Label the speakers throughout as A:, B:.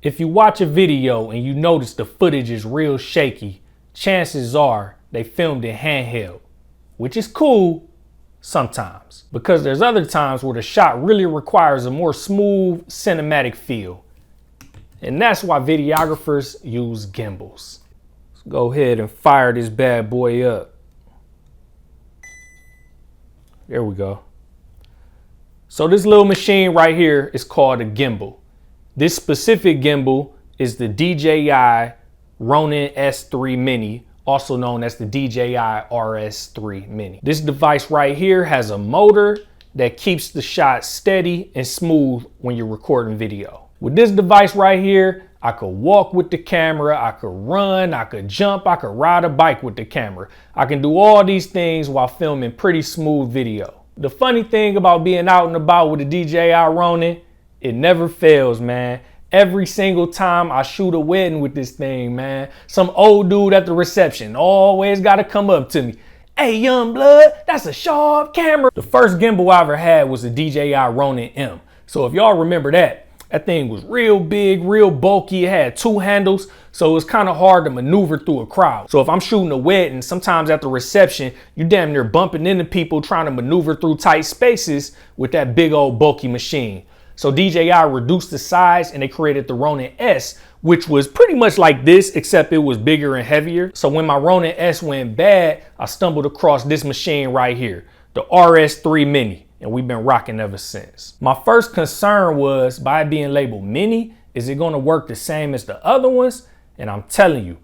A: If you watch a video and you notice the footage is real shaky, chances are they filmed it handheld, which is cool sometimes, because there's other times where the shot really requires a more smooth cinematic feel. And that's why videographers use gimbals. Let's go ahead and fire this bad boy up. There we go. So this little machine right here is called a gimbal. This specific gimbal is the DJI Ronin S3 Mini, also known as the DJI RS3 Mini. This device right here has a motor that keeps the shot steady and smooth when you're recording video. With this device right here, I could walk with the camera, I could run, I could jump, I could ride a bike with the camera. I can do all these things while filming pretty smooth video. The funny thing about being out and about with the DJI Ronin, it never fails, man. Every single time I shoot a wedding with this thing, man, some old dude at the reception always got to come up to me. Hey, young blood, that's a sharp camera. The first gimbal I ever had was the DJI Ronin M. So if y'all remember that thing was real big, real bulky. It had two handles, so it was kind of hard to maneuver through a crowd. So if I'm shooting a wedding, sometimes at the reception, you damn near bumping into people trying to maneuver through tight spaces with that big old bulky machine. So DJI reduced the size and they created the Ronin S, which was pretty much like this, except it was bigger and heavier. So when my Ronin S went bad, I stumbled across this machine right here, the RS3 Mini, and we've been rocking ever since. My first concern was, by it being labeled Mini, is it gonna work the same as the other ones? And I'm telling you,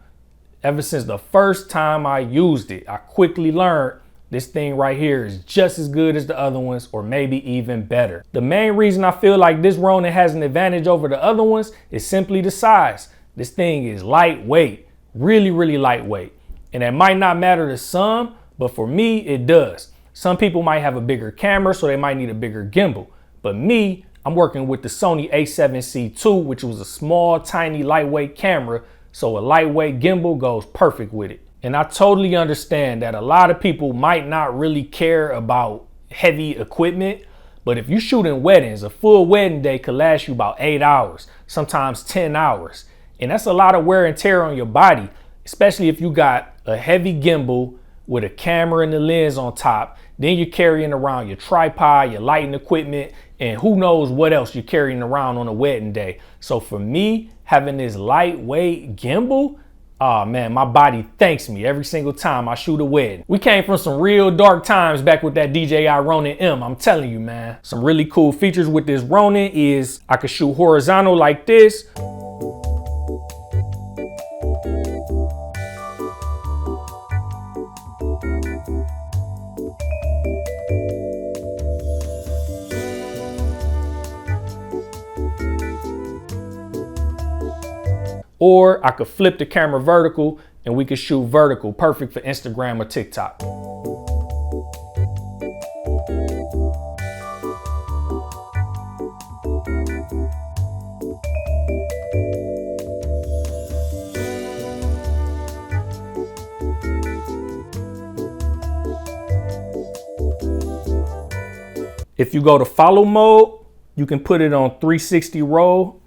A: ever since the first time I used it, I quickly learned this thing right here is just as good as the other ones, or maybe even better. The main reason I feel like this Ronin has an advantage over the other ones is simply the size. This thing is lightweight, really, really lightweight. And that might not matter to some, but for me, it does. Some people might have a bigger camera, so they might need a bigger gimbal. But me, I'm working with the Sony a7C II, which was a small, tiny, lightweight camera. So a lightweight gimbal goes perfect with it. And I totally understand that a lot of people might not really care about heavy equipment, but if you're shooting weddings, a full wedding day could last you about 8 hours, sometimes 10 hours. And that's a lot of wear and tear on your body, especially if you got a heavy gimbal with a camera and the lens on top. Then you're carrying around your tripod, your lighting equipment, and who knows what else you're carrying around on a wedding day. So for me, having this lightweight gimbal, oh man, my body thanks me every single time I shoot a wedding. We came from some real dark times back with that DJI Ronin M, I'm telling you, man. Some really cool features with this Ronin is I could shoot horizontal like this. Or I could flip the camera vertical and we could shoot vertical, perfect for Instagram or TikTok. If you go to follow mode, you can put it on 360 roll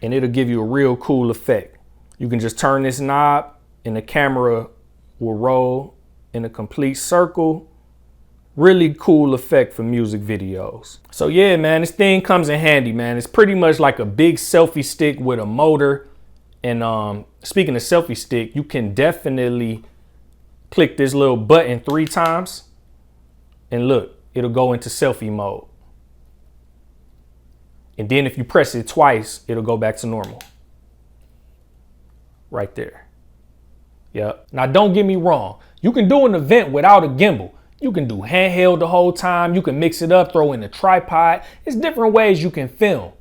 A: and it'll give you a real cool effect. You can just turn this knob and the camera will roll in a complete circle. Really cool effect for music videos. So yeah, man, this thing comes in handy, man. It's pretty much like a big selfie stick with a motor. And speaking of selfie stick, you can definitely click this little button 3 times and look, it'll go into selfie mode. And then if you press it twice, it'll go back to normal. Right there. Yep. Now don't get me wrong. You can do an event without a gimbal. You can do handheld the whole time. You can mix it up, throw in a tripod. It's different ways you can film.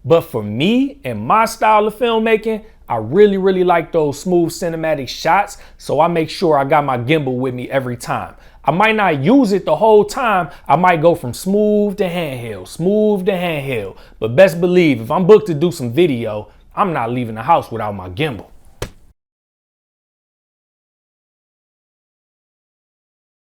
A: But for me and my style of filmmaking, I really, really like those smooth cinematic shots. So I make sure I got my gimbal with me every time. I might not use it the whole time. I might go from smooth to handheld, smooth to handheld. But best believe if I'm booked to do some video, I'm not leaving the house without my gimbal.